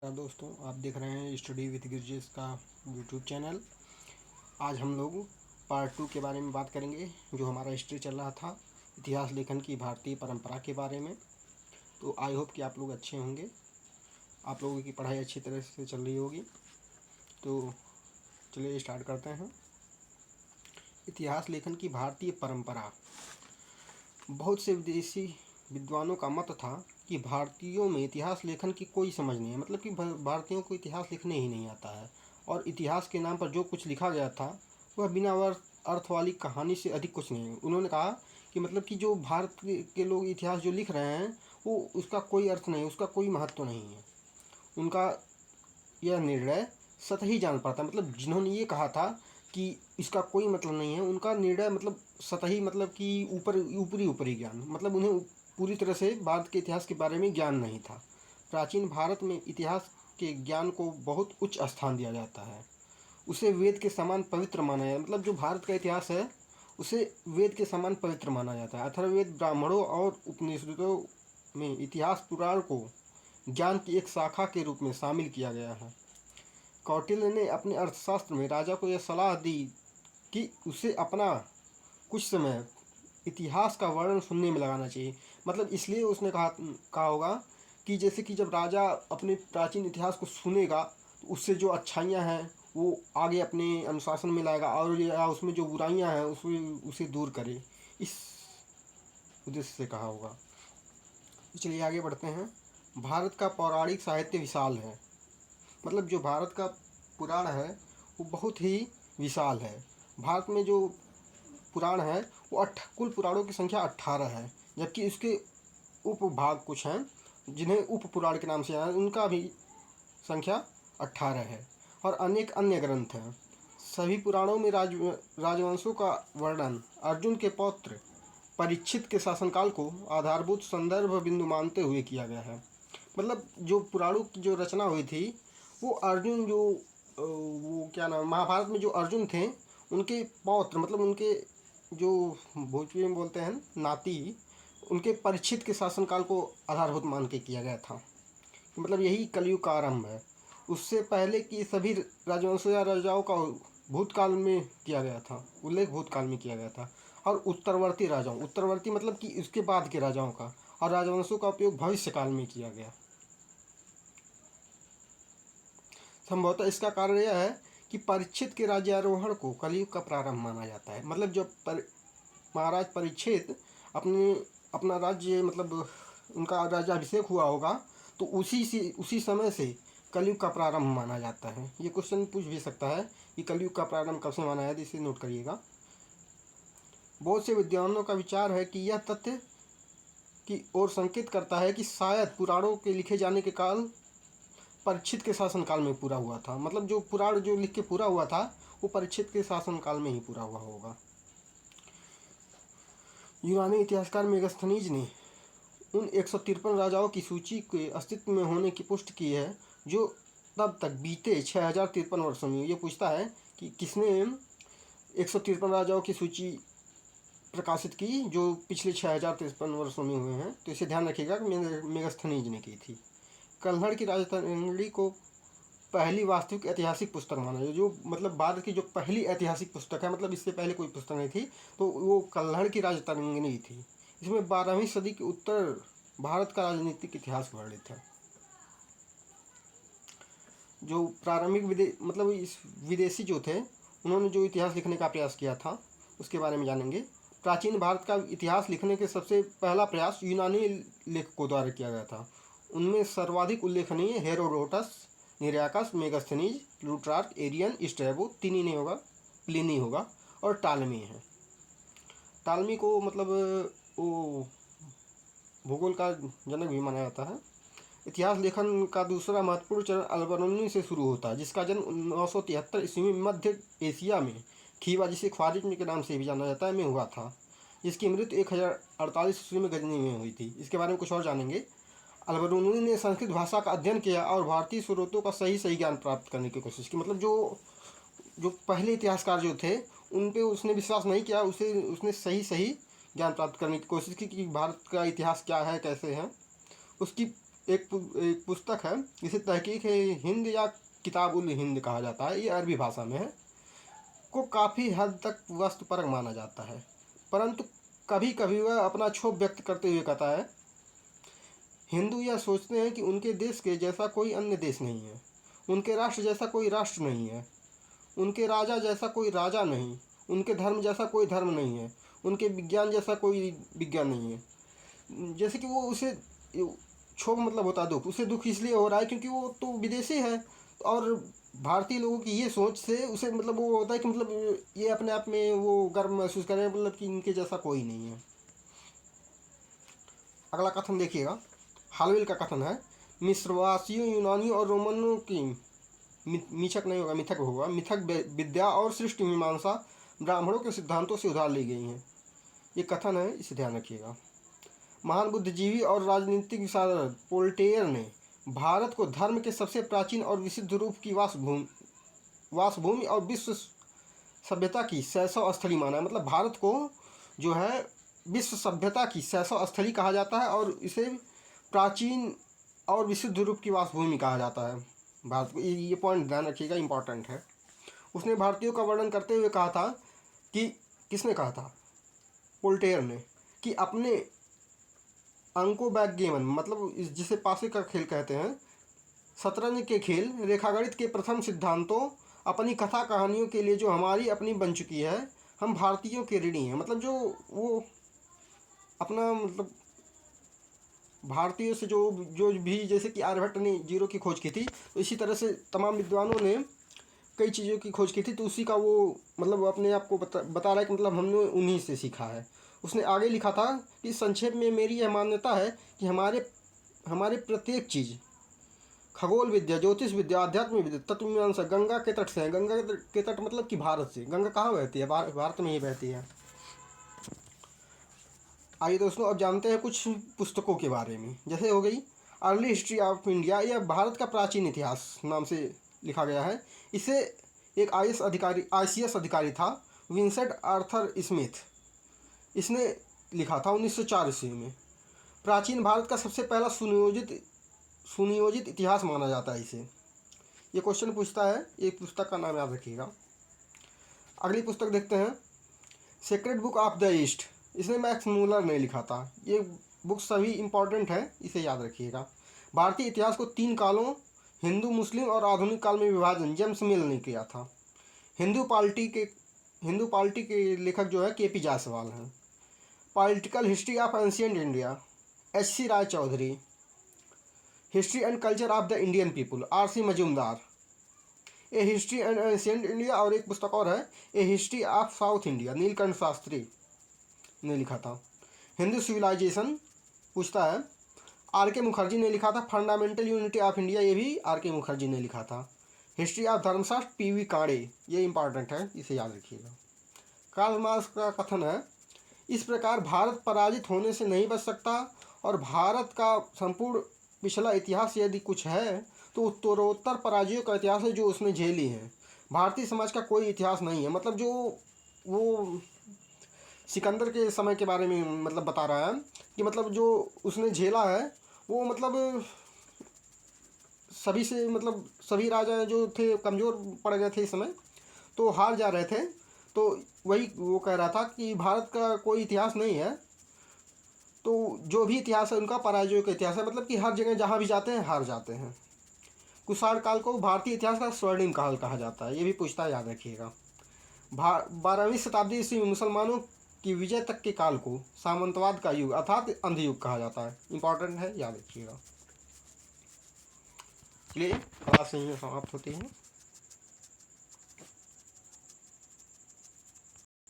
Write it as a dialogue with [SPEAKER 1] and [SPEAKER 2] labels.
[SPEAKER 1] दोस्तों, आप देख रहे हैं स्टडी विद गिरजेश का यूट्यूब चैनल। आज हम लोग पार्ट 2 के बारे में बात करेंगे। जो हमारा हिस्ट्री चल रहा था, इतिहास लेखन की भारतीय परंपरा के बारे में। तो आई होप कि आप लोग अच्छे होंगे, आप लोगों की पढ़ाई अच्छी तरह से चल रही होगी। तो चलिए स्टार्ट करते हैं। इतिहास लेखन की भारतीय परंपरा। बहुत से विदेशी विद्वानों का मत था कि भारतीयों में इतिहास लेखन की कोई समझ नहीं है, मतलब कि भारतीयों को इतिहास लिखने ही नहीं आता है। और इतिहास के नाम पर जो कुछ लिखा गया था वह बिना अर्थ वाली कहानी से अधिक कुछ नहीं है। उन्होंने कहा कि मतलब कि जो भारत के लोग इतिहास जो लिख रहे हैं वो उसका कोई अर्थ नहीं, उसका कोई महत्व नहीं है। उनका यह निर्णय सतही जान पड़ता है। मतलब जिन्होंने ये कहा था कि इसका कोई मतलब नहीं है, उनका निर्णय मतलब सतही, मतलब कि ऊपरी ज्ञान, मतलब उन्हें पूरी तरह से भारत के इतिहास के बारे में ज्ञान नहीं था। प्राचीन भारत में इतिहास के ज्ञान को बहुत उच्च स्थान दिया जाता है। उसे वेद के समान पवित्र माना जाता है। मतलब जो भारत का इतिहास है उसे वेद के समान पवित्र माना जाता है। अथर्ववेद, ब्राह्मणों और उपनिषदों में इतिहास पुराण को ज्ञान की एक शाखा के रूप में शामिल किया गया है। कौटिल्य ने अपने अर्थशास्त्र में राजा को यह सलाह दी कि उसे अपना कुछ समय इतिहास का वर्णन सुनने में लगाना चाहिए। मतलब इसलिए उसने कहा होगा कि जैसे कि जब राजा अपने प्राचीन इतिहास को सुनेगा तो उससे जो अच्छाइयाँ हैं वो आगे अपने अनुशासन में लाएगा, और या उसमें जो बुराइयाँ हैं उसे दूर करे, इस उद्देश्य से कहा होगा। तो चलिए आगे बढ़ते हैं। भारत का पौराणिक साहित्य विशाल है। मतलब जो भारत का पुराण है वो बहुत ही विशाल है। भारत में जो पुराण है वो कुल पुराणों की संख्या 18 है, जबकि इसके उपभाग कुछ हैं जिन्हें उप पुराण के नाम से जाना, उनका भी संख्या 18 है। और अनेक अन्य ग्रंथ हैं। सभी पुराणों में राजवंशों का वर्णन अर्जुन के पौत्र परीक्षित के शासनकाल को आधारभूत संदर्भ बिंदु मानते हुए किया गया है। मतलब जो पुराणों की जो रचना हुई थी वो अर्जुन, जो वो क्या नाम, महाभारत में जो अर्जुन थे उनके पौत्र, मतलब उनके जो भोजपुरी में बोलते हैं नाती, उनके परीक्षित के शासनकाल को आधारभूत मान के किया गया था। मतलब यही कलयुग का आरंभ है। उससे पहले की सभी राजवंशों या राजाओं का भूतकाल में किया गया था, उल्लेख भूतकाल में किया गया था। और उत्तरवर्ती मतलब कि इसके बाद के राजाओं का, और राजवंशों का उपयोग भविष्य काल में किया गया। संभवतः इसका कारण यह है कि परीक्षित के राज्यारोहण को कलयुग का प्रारंभ माना जाता है। मतलब जब महाराज परीक्षित अपना राज्य, मतलब उनका राज्याभिषेक हुआ होगा, तो उसी समय से कलयुग का प्रारंभ माना जाता है। ये क्वेश्चन पूछ भी सकता है कि कलयुग का प्रारंभ कब से माना जाता है, इसे नोट करिएगा। बहुत से विद्वानों का विचार है कि यह तथ्य की ओर संकेत करता है कि शायद पुराणों के लिखे जाने के काल परीक्षित के शासनकाल में पूरा हुआ था। मतलब जो पुराण जो लिख के पूरा हुआ था वो परीक्षित के शासनकाल में ही पूरा हुआ होगा। यूनानी इतिहासकार मेगास्थनीज ने उन 153 राजाओं की सूची के अस्तित्व में होने की पुष्टि की है जो तब तक बीते 6053 वर्षों में। ये पूछता है कि किसने 153 राजाओं की सूची प्रकाशित की जो पिछले 6053 वर्षों में हुए हैं। तो इसे ध्यान रखिएगा कि मेगास्थनीज ने की थी। कल्हड़ की राजतरंगिणी को पहली वास्तविक ऐतिहासिक पुस्तक माना जाए, जो मतलब भारत की जो पहली ऐतिहासिक पुस्तक है, मतलब इससे पहले कोई पुस्तक नहीं थी, तो वो कल्हड़ की राजतरंगिणी थी। इसमें 12वीं सदी के उत्तर भारत का राजनीतिक इतिहास वर्णित है। जो प्रारंभिक मतलब इस विदेशी जो थे उन्होंने जो इतिहास लिखने का प्रयास किया था उसके बारे में जानेंगे। प्राचीन भारत का इतिहास लिखने के सबसे पहला प्रयास यूनानी लेखकों द्वारा किया गया था। उनमें सर्वाधिक उल्लेखनीय Herodotus, Nearchus, Megasthenes, Plutarch, Arrian, Strabo, तीनी नहीं होगा, प्लिनी होगा, और टालमी है। टालमी को मतलब वो भूगोल का जनक भी माना जाता है। इतिहास लेखन का दूसरा महत्वपूर्ण चरण अलबरूनी से शुरू होता है, जिसका जन्म 973 ईस्वी में मध्य एशिया में खीवा, जिसे ख्वारिज्म के नाम से भी जाना जाता है, में हुआ था। जिसकी मृत्यु 1048 ईस्वी में गजनी में हुई थी। इसके बारे में कुछ और जानेंगे। अलबरूनी ने संस्कृत भाषा का अध्ययन किया और भारतीय स्रोतों का सही ज्ञान प्राप्त करने की कोशिश की। मतलब जो पहले इतिहासकार जो थे उन पे उसने विश्वास नहीं किया, उसने सही ज्ञान प्राप्त करने की कोशिश की कि भारत का इतिहास क्या है, कैसे है। उसकी एक पुस्तक है, इसे तहकीक है हिंद या किताबुल हिंद कहा जाता है, ये अरबी भाषा में है, को काफ़ी हद तक वस्तुपरक माना जाता है, परंतु कभी कभी वह अपना क्षोभ व्यक्त करते हुए कहता है, हिंदू यह सोचते हैं कि उनके देश के जैसा कोई अन्य देश नहीं है, उनके राष्ट्र जैसा कोई राष्ट्र नहीं है, उनके राजा जैसा कोई राजा नहीं, उनके धर्म जैसा कोई धर्म नहीं है, उनके विज्ञान जैसा कोई विज्ञान नहीं है। जैसे कि वो उसे क्षोभ मतलब होता है दुख, उसे दुख इसलिए हो रहा है क्योंकि वो तो विदेशी है, और भारतीय लोगों की ये सोच से उसे मतलब वो होता है कि मतलब ये अपने आप में वो गर्व महसूस करें, मतलब कि इनके जैसा कोई नहीं है। अगला कथन देखिएगा, हालवेल का कथन है, मिस्रवासियों, यूनानियों और रोमनों की मिथक नहीं होगा, मिथक होगा, मिथक विद्या और सृष्टि मीमांसा ब्राह्मणों के सिद्धांतों से उधार ली गई हैं। ये कथन है, इसे ध्यान रखिएगा। महान बुद्धिजीवी और राजनीतिक विशारद वोल्टेयर ने भारत को धर्म के सबसे प्राचीन और विशुद्ध रूप की वासभूमि और विश्व सभ्यता की शैशव स्थली माना है। मतलब भारत को जो है विश्व सभ्यता की शैशव स्थली कहा जाता है और इसे प्राचीन और विशुद्ध रूप की वासभूमि कहा जाता है भारत को। ये पॉइंट ध्यान रखिएगा, इम्पॉर्टेंट है। उसने भारतीयों का वर्णन करते हुए कहा था कि, किसने कहा था? वोल्टेयर ने, कि अपने अंको बैकगेमन, मतलब जिसे पासे का खेल कहते हैं, शतरंज के खेल, रेखागणित के प्रथम सिद्धांतों, अपनी कथा कहानियों के लिए जो हमारी अपनी बन चुकी है, हम भारतीयों के ऋणी हैं। मतलब जो वो अपना मतलब भारतीयों से जो जो भी, जैसे कि आर्यभट्ट ने जीरो की खोज की थी, तो इसी तरह से तमाम विद्वानों ने कई चीज़ों की खोज की थी, तो उसी का वो मतलब अपने आप को बता रहा है कि मतलब हमने उन्हीं से सीखा है। उसने आगे लिखा था कि संक्षेप में मेरी यह मान्यता है कि हमारे प्रत्येक चीज़, खगोल विद्या, ज्योतिष विद्या, आध्यात्मिक विद्या, तत्वमीमांसा गंगा के तट से है। गंगा के तट मतलब कि भारत से। गंगा कहाँ बहती है? भारत में ही बहती है। आइए दोस्तों, अब जानते हैं कुछ पुस्तकों के बारे में। जैसे हो गई अर्ली हिस्ट्री ऑफ इंडिया, यह भारत का प्राचीन इतिहास नाम से लिखा गया है। इसे एक ICS अधिकारी था, विंसेंट आर्थर स्मिथ, इसने लिखा था 1904 ईस्वी में। प्राचीन भारत का सबसे पहला सुनियोजित इतिहास माना जाता है इसे। ये क्वेश्चन पूछता है, एक पुस्तक का नाम याद रखिएगा। अगली पुस्तक देखते हैं, sacred book of the east, इसने मैक्स मूलर ने लिखा था। ये बुक सभी इंपॉर्टेंट है, इसे याद रखिएगा। भारतीय इतिहास को 3 कालों, हिंदू, मुस्लिम और आधुनिक काल में विभाजन जेम्स मिल ने किया था। हिंदू पार्टी के लेखक जो है KP जायसवाल हैं। Political history of ancient India, HC Ray Chaudhuri. History and culture of the Indian people, RC Majumdar. A history and ancient India, और एक पुस्तक और है, a history of South India, Nilakanta Sastri ने लिखा था। हिंदू सिविलाइजेशन पूछता है, RK मुखर्जी ने लिखा था। फंडामेंटल यूनिटी ऑफ इंडिया, ये भी RK मुखर्जी ने लिखा था। हिस्ट्री ऑफ धर्मशास्त्र, PV कांडे, ये इंपॉर्टेंट है, इसे याद रखिएगा। कार्ल मार्क्स का कथन है, इस प्रकार भारत पराजित होने से नहीं बच सकता, और भारत का संपूर्ण पिछला इतिहास यदि कुछ है तो उत्तरोत्तर पराजयों का इतिहास है जो उसने झेली है। भारतीय समाज का कोई इतिहास नहीं है। मतलब जो वो सिकंदर के समय के बारे में मतलब बता रहा है कि मतलब जो उसने झेला है वो मतलब सभी राजा जो थे कमज़ोर पड़ गए थे इस समय, तो हार जा रहे थे। तो वही वो कह रहा था कि भारत का कोई इतिहास नहीं है, तो जो भी इतिहास है उनका पराजयों का इतिहास है। मतलब कि हर जगह जहाँ भी जाते हैं हार जाते हैं। कुषाण काल को भारतीय इतिहास का स्वर्णिम काल कहा जाता है, ये भी पूछता है, याद रखिएगा। 12वीं शताब्दी ईस्वी में मुसलमानों की विजय तक के काल को सामंतवाद का युग अर्थात अंधयुग कहा जाता है। इंपॉर्टेंट है, याद रखिएगा। चलिए, क्लास यहीं समाप्त होती है।